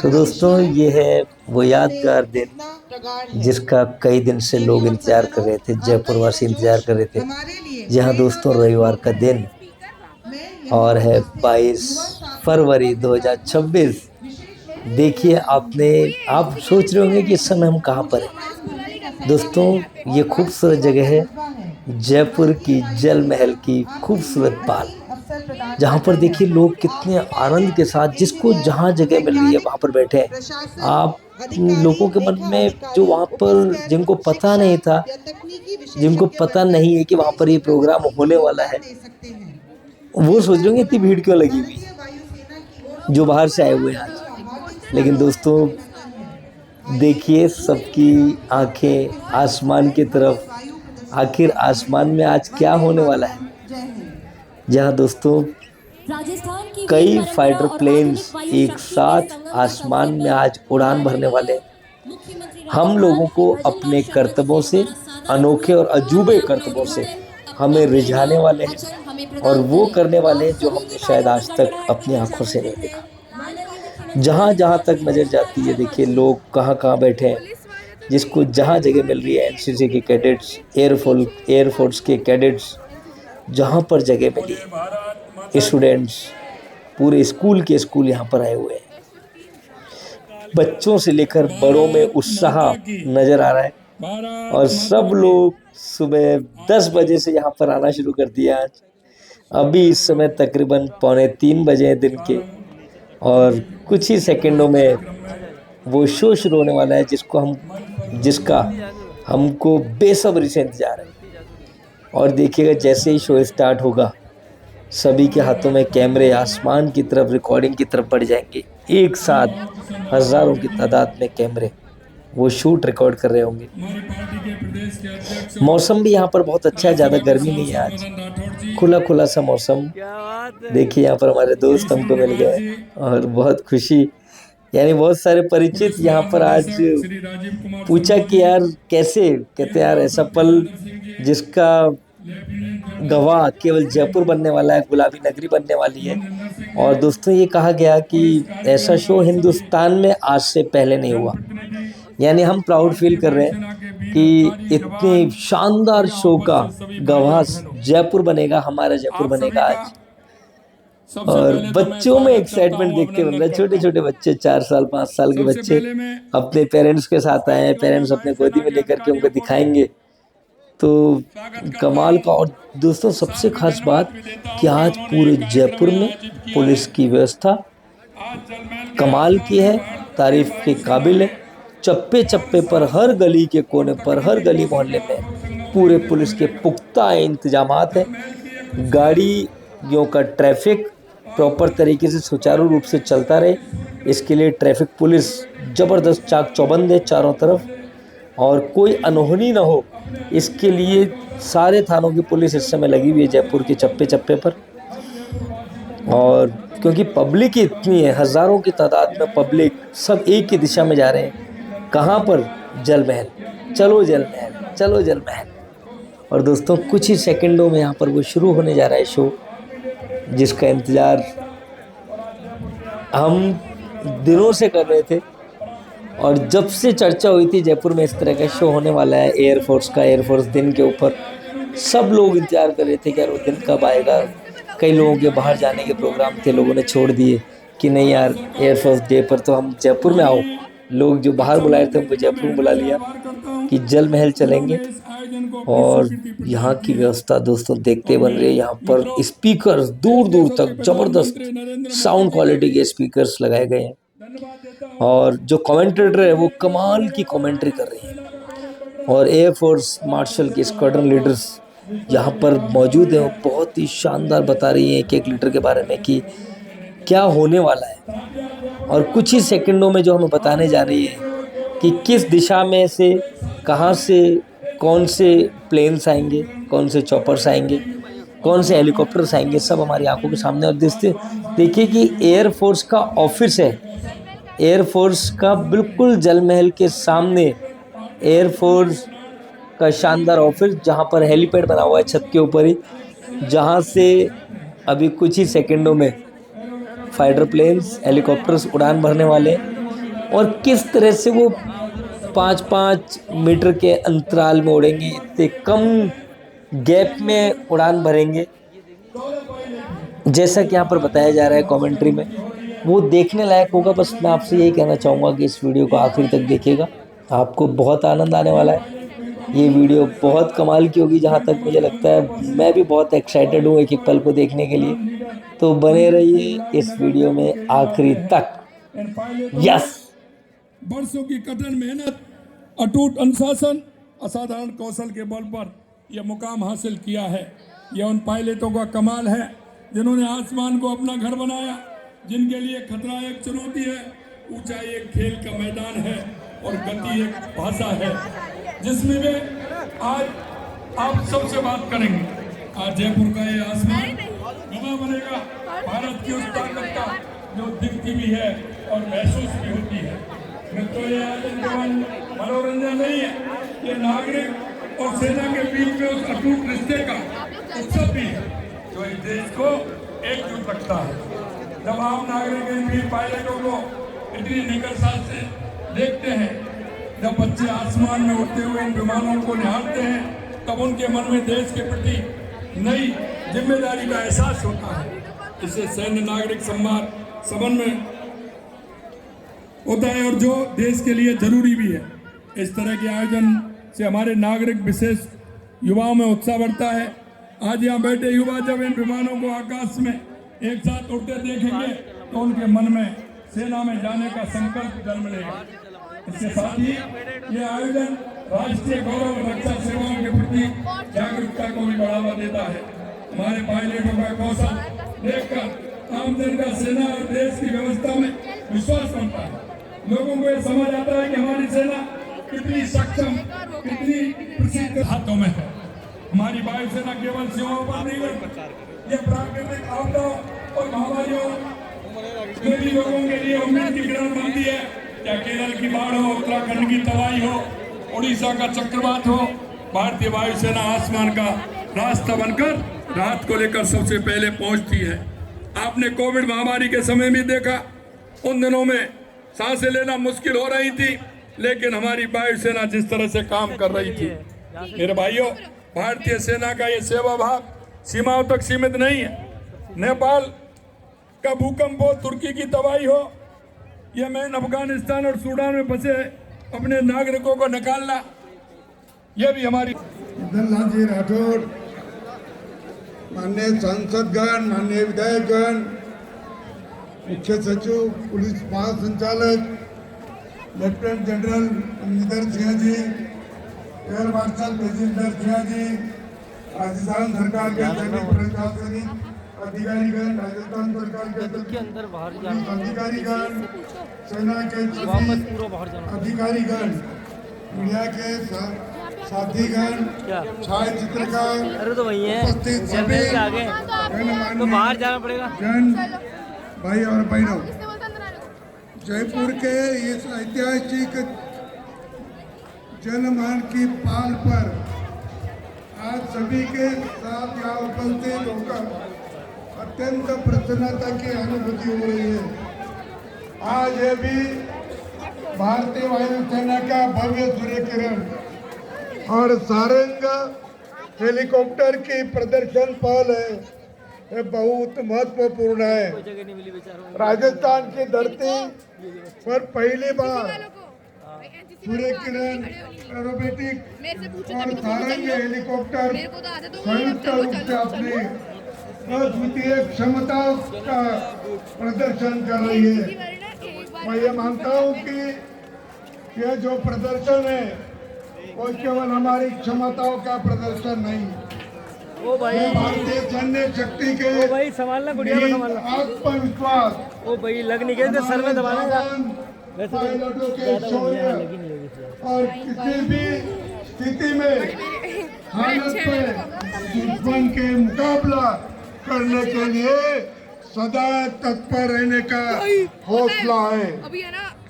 तो दोस्तों ये है वो यादगार दिन जिसका कई दिन से लोग इंतजार कर रहे थे, जयपुर वासी इंतजार कर रहे थे। जी हाँ दोस्तों, रविवार का दिन और है 22 फरवरी 2026। देखिए आप सोच रहे होंगे कि इस समय हम कहाँ पर हैं। दोस्तों ये खूबसूरत जगह है जयपुर की जल महल की खूबसूरत पाल, जहाँ पर देखिए लोग कितने आनंद के साथ जिसको जहाँ जगह मिल रही है वहाँ पर बैठे हैं। आप लोगों के मन में जो वहाँ पर जिनको पता नहीं है कि वहाँ पर ये प्रोग्राम होने वाला है, वो सोच रहे होंगे इतनी भीड़ क्यों लगी हुई है जो बाहर से आए हुए हैं आज। लेकिन दोस्तों देखिए सबकी आंखें आसमान की तरफ, आखिर आसमान में आज क्या होने वाला है। जहाँ दोस्तों कई फाइटर प्लेन्स एक साथ आसमान में आज उड़ान भरने वाले हैं। हम लोगों को अपने कर्तव्यों से, अनोखे और अजूबे कर्तव्यों से हमें रिझाने वाले हैं और वो करने वाले हैं जो हमने शायद आज तक अपनी आंखों से नहीं देखा। जहाँ जहाँ तक नजर जाती है देखिए लोग कहाँ कहाँ बैठे हैं, जिसको जहाँ जगह मिल रही है। एनसीसी के कैडेट्स, एयरफोर्स के कैडेट्स, जहाँ पर जगह मिली है, स्टूडेंट्स, पूरे स्कूल यहाँ पर आए हुए हैं। बच्चों से लेकर बड़ों में उत्साह नजर आ रहा है और सब लोग सुबह 10 बजे से यहाँ पर आना शुरू कर दिया। आज अभी इस समय तकरीबन 2:45 बजे हैं दिन के और कुछ ही सेकंडों में वो शो शुरू होने वाला है जिसका हमको बेसब्री से इंतजार है। और देखिएगा जैसे ही शो स्टार्ट होगा सभी के हाथों में कैमरे आसमान की तरफ, रिकॉर्डिंग की तरफ बढ़ जाएंगे। एक साथ हजारों की तादाद में कैमरे वो शूट रिकॉर्ड कर रहे होंगे। मौसम भी यहाँ पर बहुत अच्छा है, ज़्यादा गर्मी नहीं है। आज खुला खुला सा मौसम। देखिए यहाँ पर हमारे दोस्त हमको मिल गए और बहुत खुशी, यानी बहुत सारे परिचित यहाँ पर आज पूछा कि यार कैसे, कहते यार ऐसा पल जिसका गवाह केवल जयपुर बनने वाला है, गुलाबी नगरी बनने वाली है। और दोस्तों ये कहा गया कि ऐसा शो हिंदुस्तान में आज से पहले नहीं हुआ। यानी हम प्राउड फील कर रहे हैं कि इतने शानदार शो का गवाह जयपुर बनेगा, हमारा जयपुर बनेगा आज। और बच्चों में एक्साइटमेंट देखते बन रहा है। छोटे छोटे बच्चे, 4 साल 5 साल के बच्चे अपने पेरेंट्स के साथ आए हैं, पेरेंट्स अपने गोदी में लेकर के उनको दिखाएंगे तो कमाल का। और दोस्तों सबसे खास बात कि आज पूरे जयपुर में पुलिस की व्यवस्था कमाल की है, तारीफ के काबिल है। चप्पे चप्पे पर, हर गली के कोने पर, हर गली मोहल्ले में पूरे पुलिस के पुख्ता इंतजामात हैं। गाड़ियों का ट्रैफिक प्रॉपर तरीके से सुचारू रूप से चलता रहे, इसके लिए ट्रैफिक पुलिस ज़बरदस्त चाक चौबंद है चारों तरफ और कोई अनहोनी ना हो, इसके लिए सारे थानों की पुलिस इस समय लगी हुई है जयपुर के चप्पे चप्पे पर। और क्योंकि पब्लिक ही इतनी है, हज़ारों की तादाद में पब्लिक, सब एक ही दिशा में जा रहे हैं। कहाँ पर? जल महल, चलो जल महल, चलो जल महल। और दोस्तों कुछ ही सेकंडों में यहाँ पर वो शुरू होने जा रहा है शो, जिसका इंतज़ार हम दिनों से कर रहे थे। और जब से चर्चा हुई थी जयपुर में इस तरह का शो होने वाला है एयरफोर्स दिन के ऊपर, सब लोग इंतजार कर रहे थे कि यार वो दिन कब आएगा। कई लोगों के बाहर जाने के प्रोग्राम थे, लोगों ने छोड़ दिए कि नहीं यार एयरफोर्स डे पर तो हम जयपुर में आओ। लोग जो बाहर बुलाए थे उनको जयपुर में बुला लिया कि जल महल चलेंगे। और यहाँ की व्यवस्था दोस्तों देखते बन रही है। यहाँ पर स्पीकर्स दूर दूर तक ज़बरदस्त साउंड क्वालिटी के स्पीकर्स लगाए गए हैं और जो कमेंटेटर है वो कमाल की कमेंट्री कर रही है। और एयरफोर्स मार्शल के स्क्वाड्रन लीडर्स यहाँ पर मौजूद हैं, वो बहुत ही शानदार बता रही हैं एक एक लीडर के बारे में कि क्या होने वाला है। और कुछ ही सेकंडों में जो हमें बताने जा रही है कि किस दिशा में से, कहाँ से कौन से प्लेन्स आएंगे, कौन से चॉपर्स आएंगे, कौन से हेलीकॉप्टर्स आएंगे, सब हमारी आंखों के सामने। और देखिए कि एयरफोर्स का ऑफिस है, एयरफोर्स का बिल्कुल जल महल के सामने एयरफोर्स का शानदार ऑफिस, जहां पर हेलीपैड बना हुआ है छत के ऊपर ही, जहां से अभी कुछ ही सेकंडों में फाइटर प्लेन्स, हेलीकॉप्टर्स उड़ान भरने वाले हैं और किस तरह से वो 5-5 मीटर के अंतराल में उड़ेंगे, इतने कम गैप में उड़ान भरेंगे, जैसा कि यहाँ पर बताया जा रहा है कमेंट्री में। वो देखने लायक होगा। बस मैं आपसे यही कहना चाहूँगा कि इस वीडियो को आखिर तक देखिएगा, आपको बहुत आनंद आने वाला है। ये वीडियो बहुत कमाल की होगी, जहाँ तक मुझे लगता है। मैं भी बहुत एक्साइटेड हूँ एक एक पल को देखने के लिए, तो बने रहिए इस वीडियो में आखिरी तक। यस, बरसों की कठिन मेहनत, अटूट अनुशासन, असाधारण कौशल के बल पर यह मुकाम हासिल किया है। यह उन पायलटों का कमाल है जिन्होंने आसमान को अपना घर बनाया, जिनके लिए खतरा एक चुनौती है, ऊंचाई एक खेल का मैदान है और गति एक भाषा है, जिसमें वे आज आप सबसे बात करेंगे। आज जयपुर का ये आसमान गवाह बनेगा भारत की उस ताकत का जो दिखती भी है और महसूस भी होती है। मित्रों, ये आयोजन केवल मनोरंजन नहीं है, ये नागरिक और सेना के बीच में उस अटूट रिश्ते का उत्सव भी है जो इस देश को एकजुट रखता है। जब आम नागरिक इन वीर पायलटों को इतनी निकटता से देखते हैं, जब बच्चे आसमान में उड़ते हुए इन विमानों को निहारते हैं, तब उनके मन में देश के प्रति नई जिम्मेदारी का एहसास होता है। इससे सैन्य नागरिक संवाद समन्वय होता है और जो देश के लिए जरूरी भी है। इस तरह के आयोजन से हमारे नागरिक विशेष युवाओं में उत्साह बढ़ता है। आज यहाँ बैठे युवा जब इन विमानों को आकाश में एक साथ उड़ते देखेंगे तो उनके मन में सेना में जाने का संकल्प जन्म लेगा। इसके साथ ही ये आयोजन राष्ट्रीय गौरव और रक्षा सेवाओं के प्रति जागरूकता को भी बढ़ावा देता है। हमारे पायलटों का कौशल देखकर आम जन का सेना और देश की व्यवस्था में विश्वास बढ़ता है। लोगों को ये समझ आता है कि हमारी सेना कितनी सक्षम, कितनी प्रसिद्ध हाथों में है। हमारी वायुसेना केवल सीमाओं पर नहीं रहती, ये प्राकृतिक आपदाओं और महामारियों में भी लोगों के लिए उम्मीद की किरण बनती है। क्या केरल की बाढ़ हो, उत्तराखंड की तबाही हो, उड़ीसा का चक्रवात हो, भारतीय वायुसेना आसमान का रास्ता बनकर राहत को लेकर सबसे पहले पहुंचती है। आपने कोविड महामारी के समय भी देखा, उन दिनों में सांसें लेना मुश्किल हो रही थी, लेकिन हमारी वायुसेना जिस तरह से काम कर रही थी। मेरे भाइयों, भारतीय सेना का ये सेवा भाव सीमाओं तक सीमित नहीं है। नेपाल का भूकंप हो, तुर्की की तबाही हो, यमन, अफगानिस्तान और सूडान में फंसे अपने नागरिकों को निकालना, यह भी हमारी। लाल जी राठौड़, माननीय सांसदगण, माननीय विधायकगण, मुख्य सचिव, पुलिस महासंचालक, lieutenant general Amarinder Singh ji, air marshal Brajendra Singh ji, Rajasthan सरकार के सैनिक प्रशासनिक अधिकारीगण, राजस्थान सरकार के अधिकारीगण, सेना के अधिकारीगण, मीडिया के साथीगण, छाया चित्रकार, उपस्थित सभी बाहर जाना पड़ेगा जन भाई और बहनों, जयपुर के इस ऐतिहासिक जनमान की पाल पर आज सभी के साथ यहाँ उपस्थित होकर अत्यंत प्रसन्नता की अनुभूति हो रही है। आज ये भी भारतीय वायुसेना का भव्य सूर्य किरण और सारंग हेलीकॉप्टर की प्रदर्शन पहल है, ये बहुत महत्वपूर्ण है। राजस्थान की धरती पर पहली बार सूर्य किरण एरोबेटिक और सारंग हेलीकॉप्टर संयुक्त रूप से अपनी अद्वितीय क्षमता का प्रदर्शन कर रही है। मैं ये मानता हूँ कि यह जो प्रदर्शन है वो केवल हमारी क्षमताओं का प्रदर्शन नहीं, भारतीय सैन्य शक्ति के आत्मविश्वास, लग नहीं गए सर में दबाना पायलटों के शौर्य और किसी भी स्थिति में हालत में दुश्मन के मुकाबला करने के लिए सदा तत्पर रहने का हौसला है।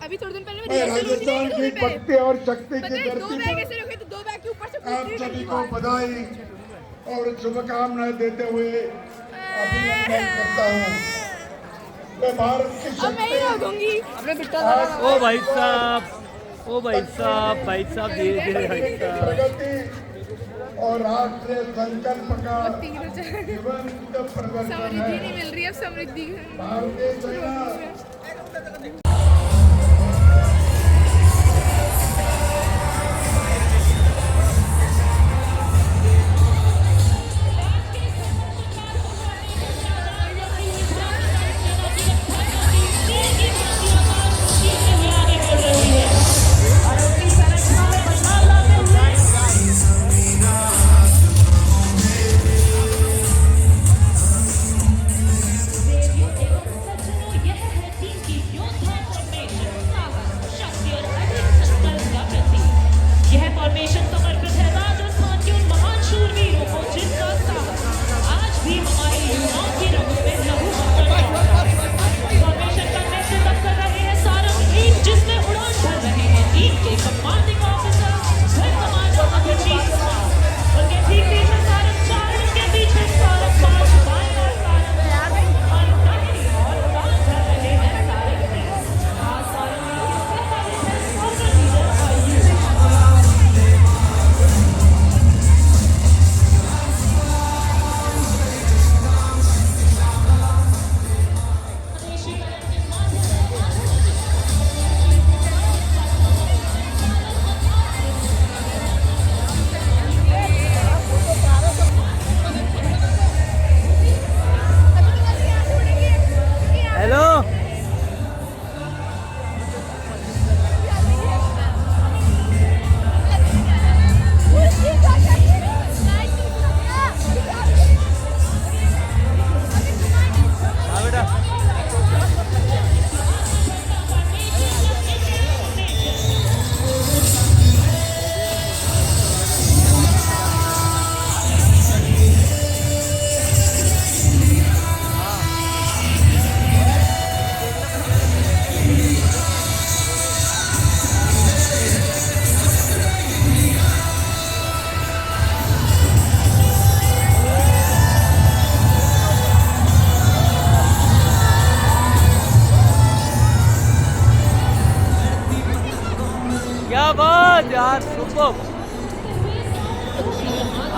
अभी थोड़े दिन पहले राजस्थान की भक्ति और शक्ति की धरती पर आप सभी को बधाई और शुभकामनाएं देते हुए अभिनंदन करता हूँ। मैं भारत की अब मैं ही रोकूंगी अपने बिट्टा ओ भाई साहब, ओ भाई साहब, भाई साहब धीरे धीरे भाई साहब। प्रगति और राष्ट्रीय संकल्प का तीनों जीवंत प्रदर्शन समृद्धि है। नहीं मिल रही अब समृद्धि भारतीय सेना यह फॉर्मेशन समर्पित है राजस्थान के उन महान शूरवीरों को जिनका साहस आज भी हमारे युवाओं की रगों में लहू फॉर्मेशन का नेतृत्व कर रहे हैं सारंग एक जिसमें उड़ान भर रहे हैं टीम के commanding officer wing commander Abhijit Kumar. उनके ठीक पीछे सारंग 4, उनके पीछे सारंग 5, बाएं ओर सारंग और दाहिनी ओर उड़ान भर रहे हैं सारंग 3। आज सारंग हेलो, हाँ बेटा। क्या बात यार, सुपर।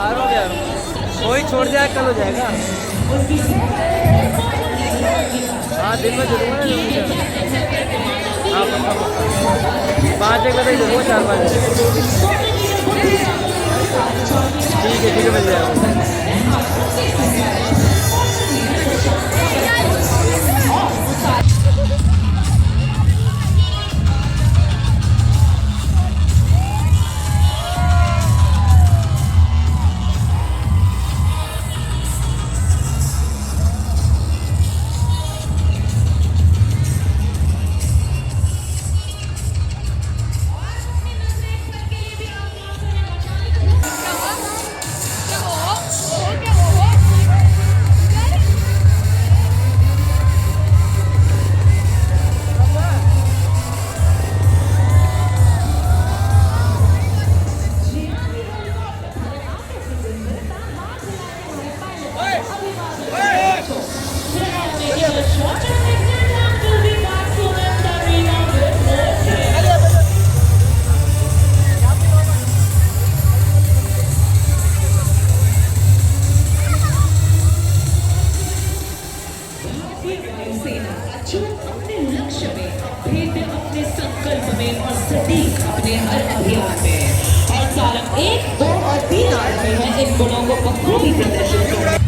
आरो यार, कोई छोड़ जाए कल हो जाएगा। हाँ दिन में जरूर है। हाँ 5-1 बजे जरूर, 4-5 ठीक है मिल जाएगा। अपने हर अभियान में और सारंग 1, 2 और 3 आठ में है इन गुणों को बखूबी प्रदर्शित किया।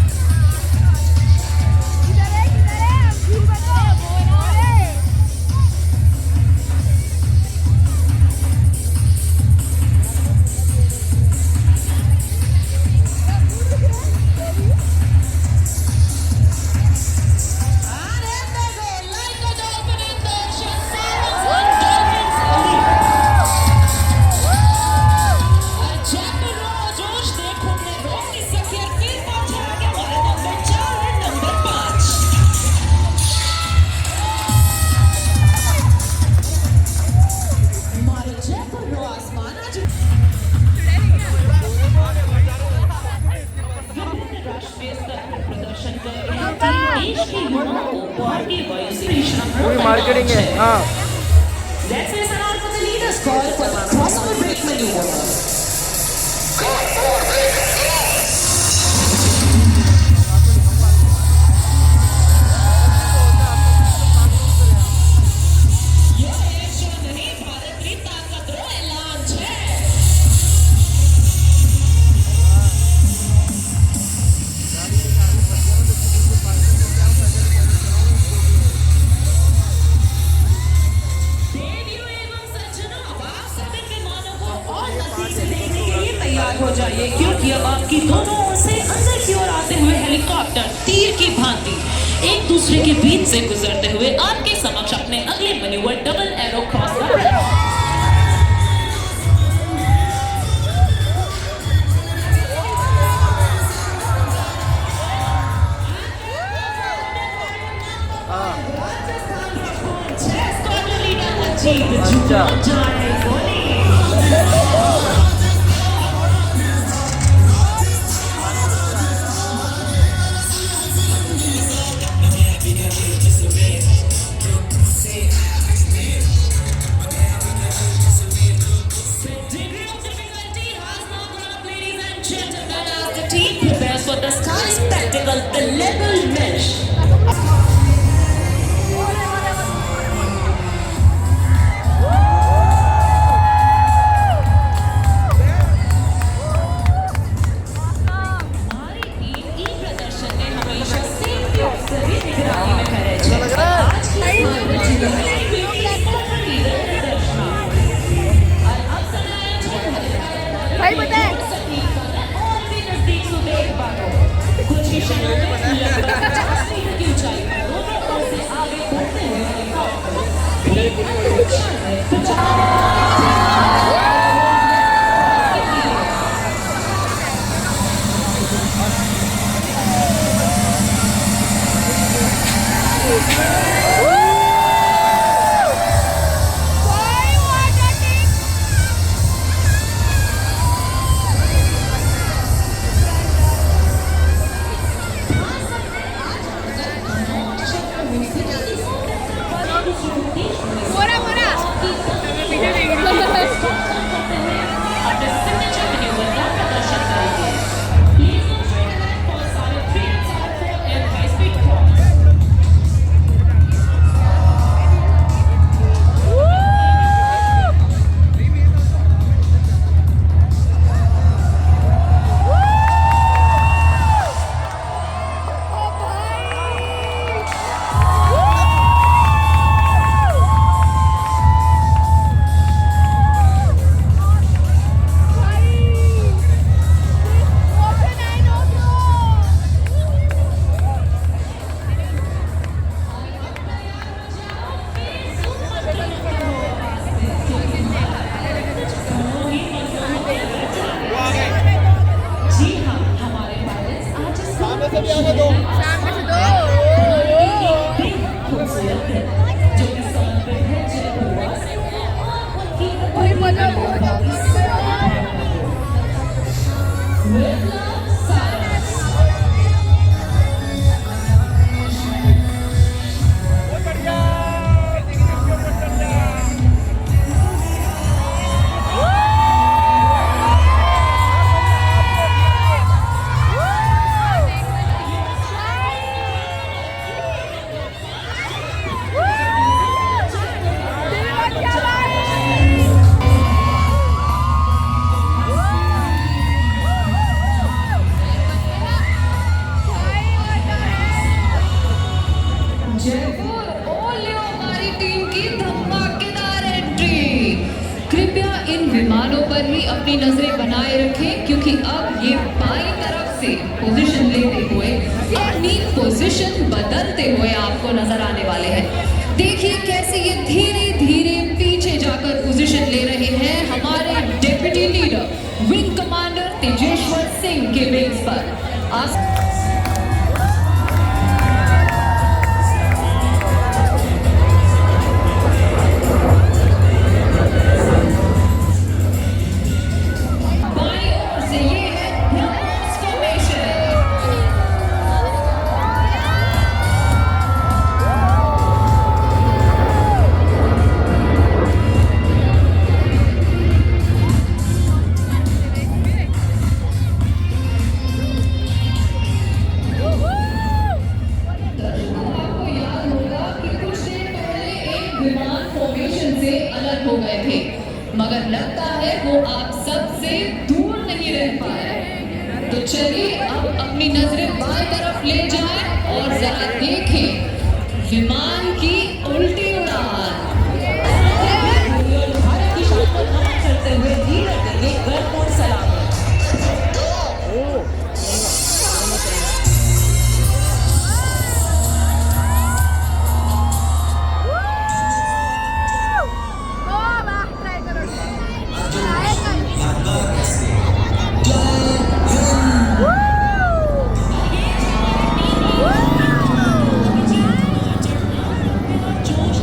जोश देखो रोक नहीं सके, फिर पहुंचा Let's listen out for the leader's call for the crossover break maneuver. हो जाइए क्योंकि अब आपकी दोनों ओर से अंदर की ओर आते हुए हेलीकॉप्टर तीर की भांति एक दूसरे के बीच से गुजरते हुए आपके समक्ष अपने अगले मैन्यूवर डबल एरो क्रॉस कर रहे हैं। Prepares for the sky spectacle, the level mesh. हमारी टीम ई प्रदर्शन ने हमेशा सेफ्टी और सभी निगरानी में करे छे। आज की भाई बताए और भी नजदीक से देख पाओ। कुछ ही क्षणों में लगभग 50 मीटर की ऊंचाई पर दोनों ओर से आगे बढ़ते हुए बोरा बोरा अपने सिग्नेचर मैन्यूवर का प्रदर्शन करेंगे। Please don't try to land for solid 3 and solid 4 and high speed cross. जी हाँ, हमारे पायलट्स आज इस सामने से दो खूबसूरत है जो कि समर्पित है जयपुरवास और उनकी कोई मजा बहुत With love, Saras. Jaipur oleo हमारी टीम की धमाकेदार एंट्री। कृपया इन विमानों पर ही अपनी नजरें बनाए रखें क्योंकि अब ये बाईं तरफ से पोजीशन लेते हुए अपनी पोजीशन बदलते हुए आपको नजर आने वाले हैं। देखिए कैसे ये धीरे धीरे पीछे जाकर पोजीशन ले रहे हैं हमारे deputy leader wing commander Tejeshwar Singh के विंग्स पर। विमान फॉर्मेशन से अलग हो गए थे, मगर लगता है वो आप सबसे दूर नहीं रह पाए। तो चलिए अब अपनी नजरें बाएं तरफ ले जाएं और जरा देखें विमान की उल्टी उड़ान। भारत की शान को नमन करते हुए नीरज देंगे गर्वपूर्ण सलाम। ओ वाह ट्राई करो आएगा जोश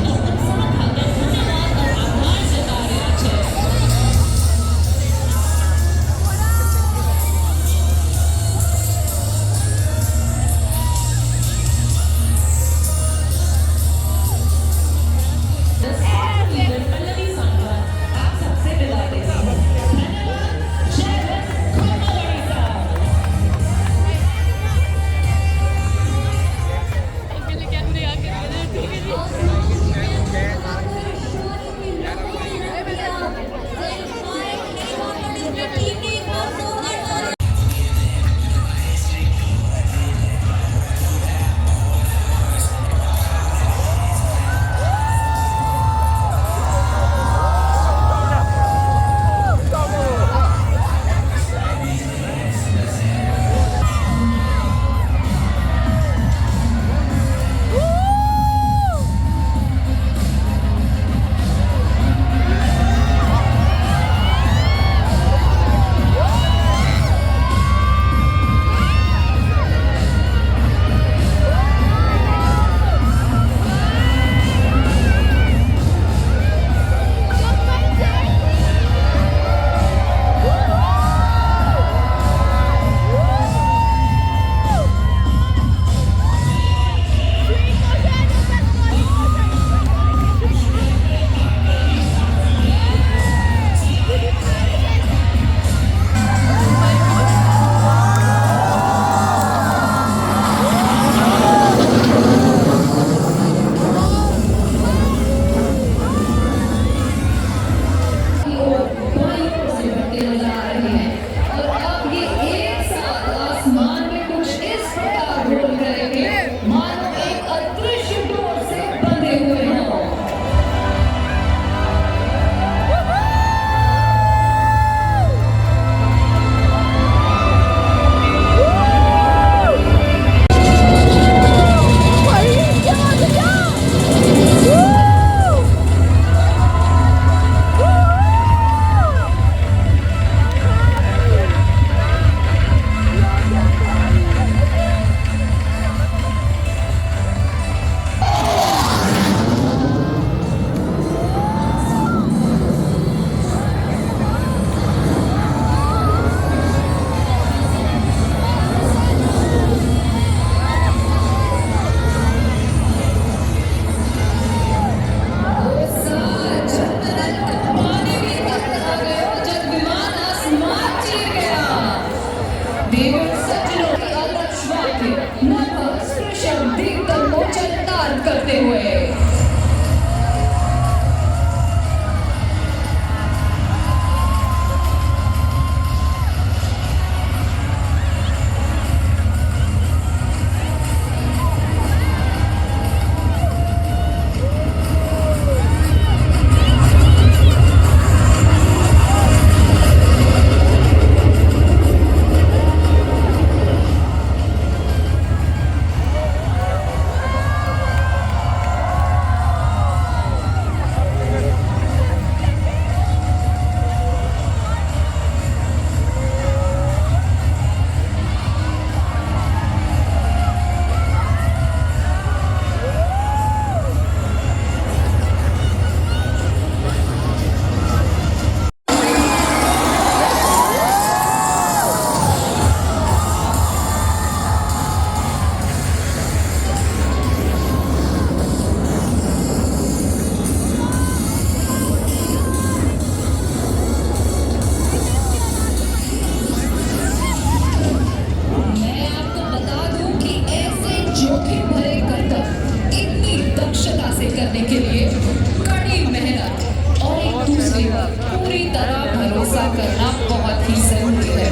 लक्ष्य पर पूरी तरह भरोसा करना बहुत ही जरूरी है।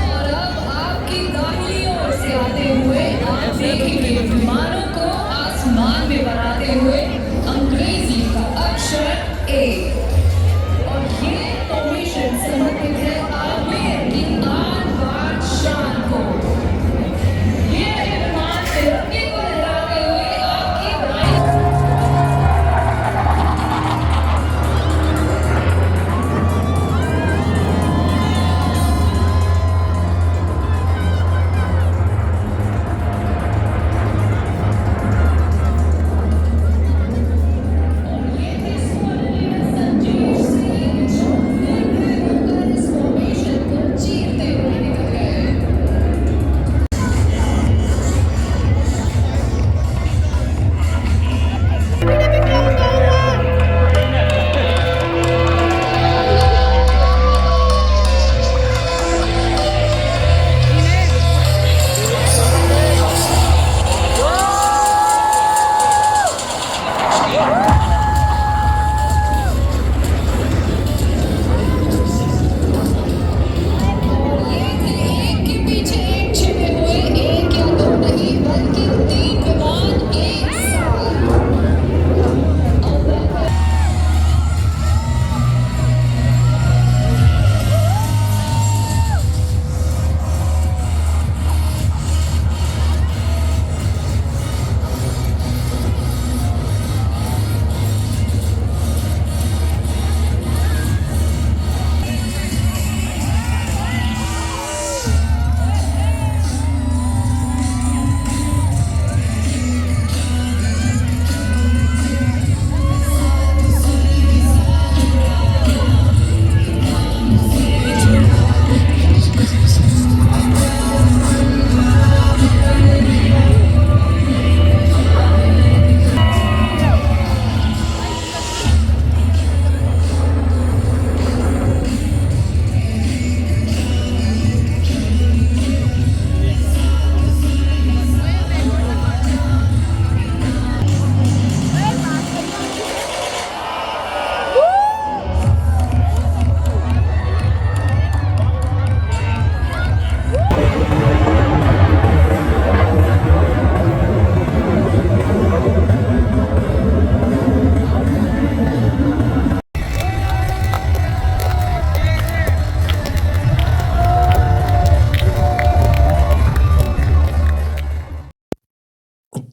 और अब आपकी दाहिनी ओर से आते हुए आप देखेंगे विमानों को आसमान में बनाते हुए अंग्रेजी का अक्षर ए। और ये फॉर्मेशन समर्पित है आर्मी की आन बान शान को। ये विमान तिरंगे को लहराते हुए आपकी दाहिनी एक के पीछे एक छिपे हुए एक या दो नहीं बल्कि 3 विमान एक साथ।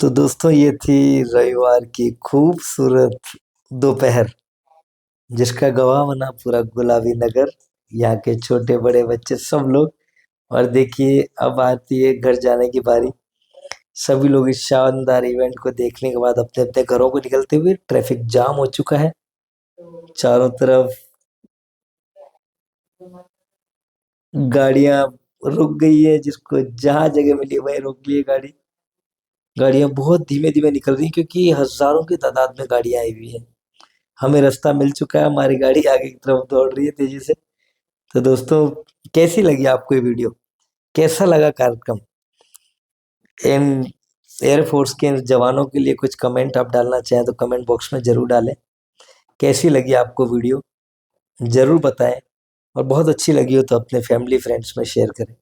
तो दोस्तों ये थी रविवार की खूबसूरत दोपहर, जिसका गवाह बना पूरा गुलाबी नगर, यहाँ के छोटे बड़े बच्चे सब लोग। और देखिए अब आती है घर जाने की बारी। सभी लोग इस शानदार इवेंट को देखने के बाद अपने अपने घरों को निकलते हुए, ट्रैफिक जाम हो चुका है चारों तरफ, गाड़ियां रुक गई है, जिसको जहां जगह मिली वहीं रोक ली है गाड़ी। गाड़ियां बहुत धीमे धीमे निकल रही हैं क्योंकि हजारों की तादाद में गाड़ियां आई हुई हैं। हमें रास्ता मिल चुका है, हमारी गाड़ी आगे की तरफ दौड़ रही है तेजी से। तो दोस्तों कैसी लगी आपको ये वीडियो, कैसा लगा कार्यक्रम? इन एयरफोर्स के जवानों के लिए कुछ कमेंट आप डालना चाहें तो कमेंट बॉक्स में जरूर डालें। कैसी लगी आपको वीडियो जरूर बताएं, और बहुत अच्छी लगी हो तो अपने फैमिली फ्रेंड्स में शेयर करें।